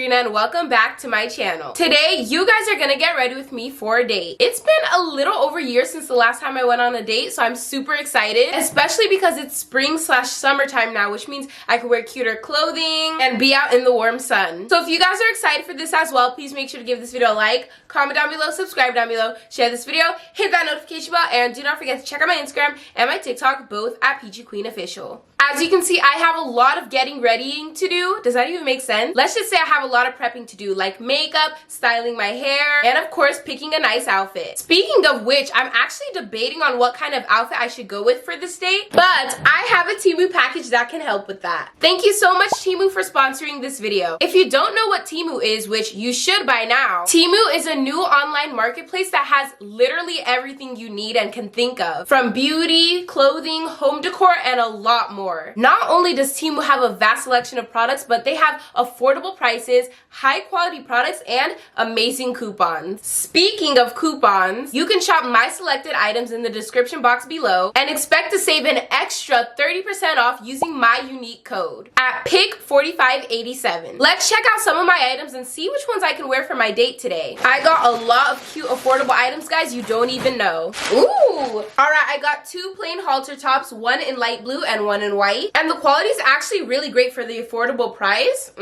Sabrina and welcome back to my channel. Today, you guys are gonna get ready with me for a date. It's been a little over a year since the last time I went on a date, so I'm super excited, especially because it's spring/summertime now, which means I can wear cuter clothing and be out in the warm sun. So if you guys are excited for this as well, please make sure to give this video a like, comment down below, subscribe down below, share this video, hit that notification bell, and do not forget to check out my Instagram and my TikTok, both at PGQueenOfficial. As you can see, I have a lot of getting ready to do. Does that even make sense? Let's just say I have a lot of prepping to do, like makeup, styling my hair, and of course, picking a nice outfit. Speaking of which, I'm actually debating on what kind of outfit I should go with for this date, but I have a Temu package that can help with that. Thank you so much, Temu, for sponsoring this video. If you don't know what Temu is, which you should by now, Temu is a new online marketplace that has literally everything you need and can think of, from beauty, clothing, home decor, and a lot more. Not only does Temu have a vast selection of products, but they have affordable prices, high quality products, and amazing coupons. Speaking of coupons, you can shop my selected items in the description box below and expect to save an extra 30% off using my unique code at PIC4587. Let's check out some of my items and see which ones I can wear for my date today. I got a lot of cute affordable items, guys, you don't even know. Ooh! Alright, I got two plain halter tops, one in light blue and one in white, and the quality is actually really great for the affordable price.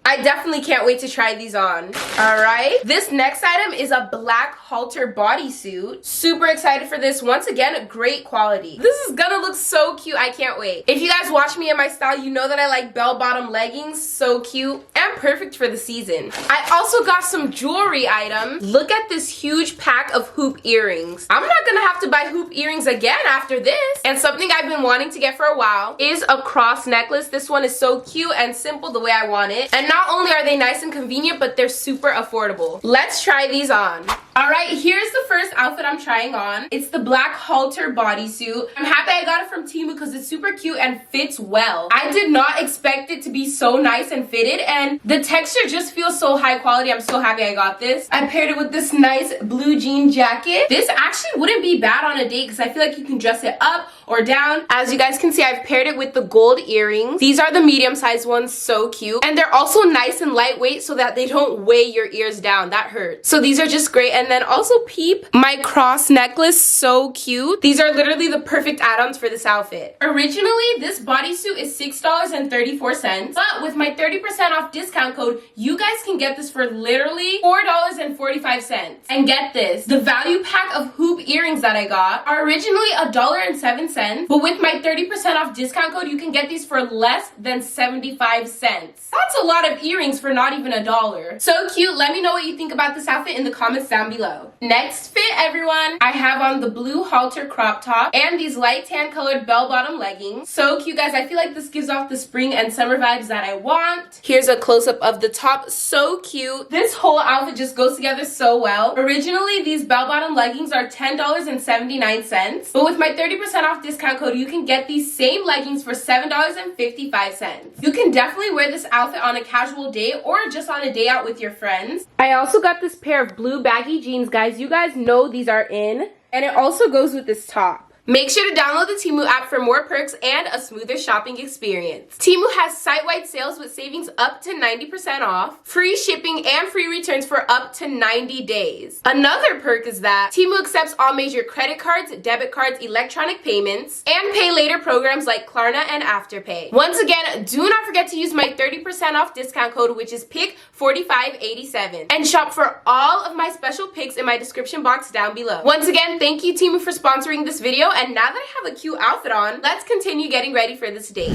I definitely can't wait to try these on. Alright, this next item is a black halter bodysuit. Super excited for this. Once again, great quality. This is gonna look so cute. I can't wait. If you guys watch me and my style, you know that I like bell-bottom leggings. So cute and perfect for the season. I also got some jewelry items. Look at this huge pack of hoop earrings. I'm not gonna have to buy hoop earrings again after this. And something I've been wanting to get for a while is a cross necklace. This one is so cute and simple the way I want it. And not only are they nice and convenient, but they're super affordable. Let's try these on. Alright, here's the first outfit I'm trying on. It's the black halter bodysuit. I'm happy I got it from Temu because it's super cute and fits well. I did not expect it to be so nice and fitted, and the texture just feels so high quality. I'm so happy I got this. I paired it with this nice blue jean jacket. This actually wouldn't be bad on a date because I feel like you can dress it up or down. As you guys can see, I've paired it with the gold earrings. These are the medium-sized ones, so cute. And they're also nice and lightweight so that they don't weigh your ears down. That hurts. So these are just great. And then also peep my cross necklace, so cute. These are literally the perfect add-ons for this outfit. Originally, this bodysuit is $6.34, but with my 30% off discount code, you guys can get this for literally $4.45. And get this, the value pack of hoop earrings that I got are originally $1.07, but with my 30% off discount code, you can get these for less than 75 cents. That's a lot of earrings for not even $1. So cute. Let me know what you think about this outfit in the comments down below. Next fit, everyone, I have on the blue halter crop top and these light tan colored bell-bottom leggings. So cute, guys. I feel like this gives off the spring and summer vibes that I want. Here's a close-up of the top. So cute. This whole outfit just goes together so well. Originally, these bell-bottom leggings are $10.79, but with my 30% off discount code, you can get these same leggings for $7.55. You can definitely wear this outfit on a casual date or just on a day out with your friends. I also got this pair of blue baggy jeans, guys. You guys know these are in, and it also goes with this top. Make sure to download the Temu app for more perks and a smoother shopping experience. Temu has site-wide sales with savings up to 90% off, free shipping, and free returns for up to 90 days. Another perk is that Temu accepts all major credit cards, debit cards, electronic payments, and pay later programs like Klarna and Afterpay. Once again, do not forget to use my 30% off discount code, which is PIC4587, and shop for all of my special picks in my description box down below. Once again, thank you, Temu, for sponsoring this video. And now that I have a cute outfit on, let's continue getting ready for this date.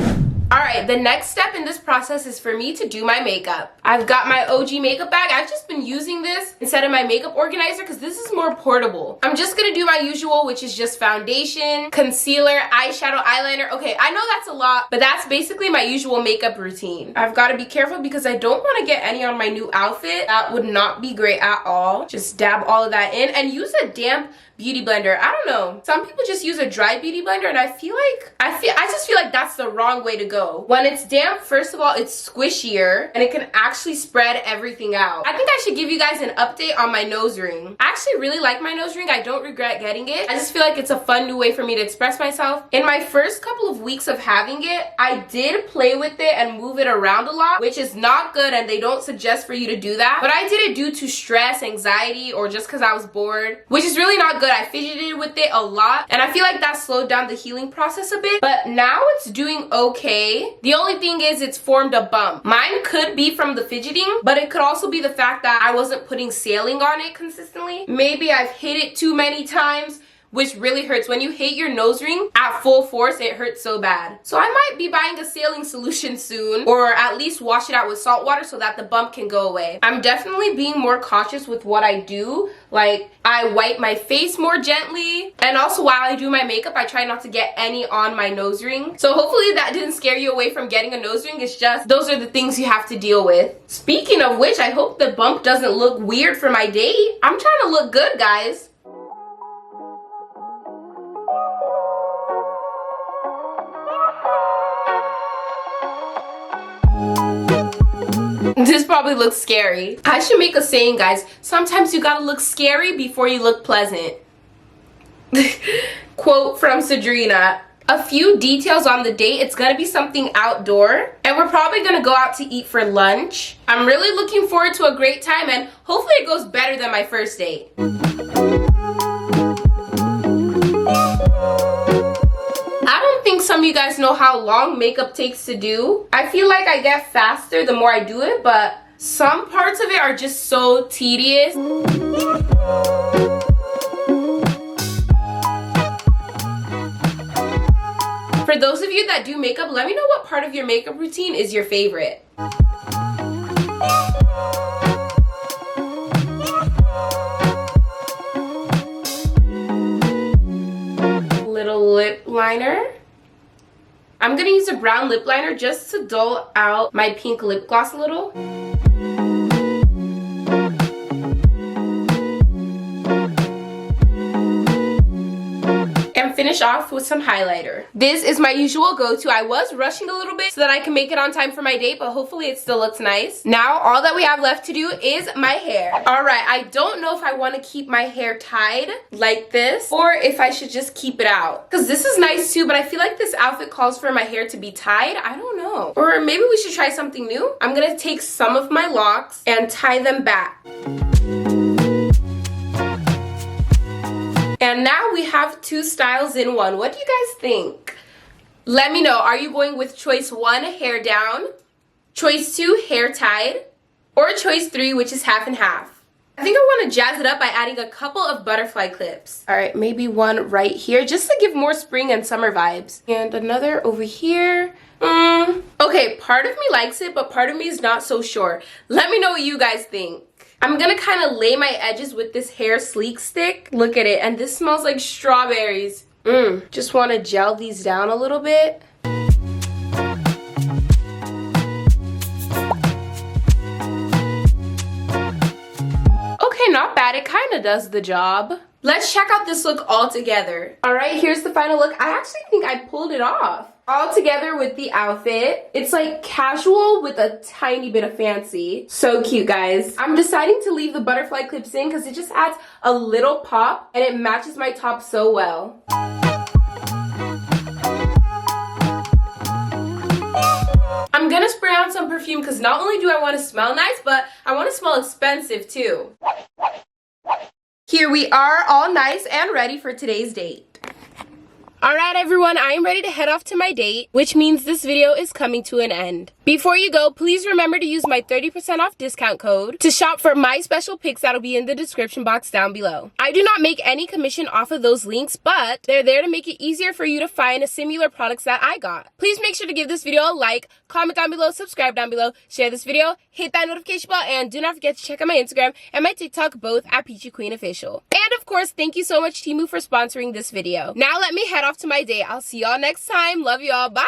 Alright, the next step in this process is for me to do my makeup. I've got my OG makeup bag. I've just been using this instead of my makeup organizer because this is more portable. I'm just gonna do my usual, which is just foundation, concealer, eyeshadow, eyeliner. Okay, I know that's a lot, but that's basically my usual makeup routine. I've got to be careful because I don't want to get any on my new outfit. That would not be great at all. Just dab all of that in and use a damp beauty blender. I don't know. Some people just use a dry beauty blender, and I just feel like that's the wrong way to go. When it's damp, first of all, it's squishier and it can actually spread everything out. I think I should give you guys an update on my nose ring. I actually really like my nose ring. I don't regret getting it. I just feel like it's a fun new way for me to express myself. In my first couple of weeks of having it, I did play with it and move it around a lot, which is not good, and they don't suggest for you to do that. But I did it due to stress, anxiety, or just because I was bored, which is really not good. I fidgeted with it a lot, and I feel like that slowed down the healing process a bit, but now it's doing okay. The only thing is it's formed a bump. Mine could be from the fidgeting, but it could also be the fact that I wasn't putting sailing on it consistently. Maybe I've hit it too many times, which really hurts. When you hit your nose ring at full force, it hurts so bad. So I might be buying a sailing solution soon, or at least wash it out with salt water so that the bump can go away. I'm definitely being more cautious with what I do. Like, I wipe my face more gently, and also while I do my makeup, I try not to get any on my nose ring. So hopefully that didn't scare you away from getting a nose ring. It's just, those are the things you have to deal with. Speaking of which, I hope the bump doesn't look weird for my date. I'm trying to look good, guys. This probably looks scary. I should make a saying, guys. Sometimes you gotta look scary before you look pleasant. Quote from Sadrina. A few details on the date. It's gonna be something outdoor, and we're probably gonna go out to eat for lunch. I'm really looking forward to a great time, and hopefully it goes better than my first date. I don't think some of you guys know how long makeup takes to do. I feel like I get faster the more I do it, but some parts of it are just so tedious. For those of you that do makeup, let me know what part of your makeup routine is your favorite. Little lip liner. I'm gonna use a brown lip liner just to dull out my pink lip gloss a little. And finish off with some highlighter. This is my usual go-to. I was rushing a little bit so that I can make it on time for my date, but hopefully it still looks nice. Now all that we have left to do is my hair. Alright, I don't know if I want to keep my hair tied like this or if I should just keep it out. Because this is nice too, but I feel like this outfit calls for my hair to be tied. I don't know. Or maybe we should try something new. I'm going to take some of my locks and tie them back. And now we have two styles in one. What do you guys think? Let me know. Are you going with choice 1, hair down, choice 2, hair tied, or choice 3, which is half and half? I think I want to jazz it up by adding a couple of butterfly clips. All right, maybe one right here just to give more spring and summer vibes. And another over here. Okay, part of me likes it, but part of me is not so sure. Let me know what you guys think. I'm gonna kind of lay my edges with this hair sleek stick. Look at it, and this smells like strawberries. Just want to gel these down a little bit. Okay, not bad. It kind of does the job. Let's check out this look all together. All right, here's the final look. I actually think I pulled it off. All together with the outfit. It's like casual with a tiny bit of fancy. So cute, guys. I'm deciding to leave the butterfly clips in because it just adds a little pop and it matches my top so well. I'm gonna spray on some perfume because not only do I want to smell nice, but I want to smell expensive too. Here we are, all nice and ready for today's date. Alright everyone, I am ready to head off to my date, which means this video is coming to an end. Before you go, please remember to use my 30% off discount code to shop for my special picks that'll be in the description box down below. I do not make any commission off of those links, but they're there to make it easier for you to find similar products that I got. Please make sure to give this video a like, comment down below, subscribe down below, share this video, hit that notification bell, and do not forget to check out my Instagram and my TikTok, both at Peachy Queen Official. And of course, thank you so much Temu for sponsoring this video. Now let me head off to my date. I'll see y'all next time. Love y'all. Bye.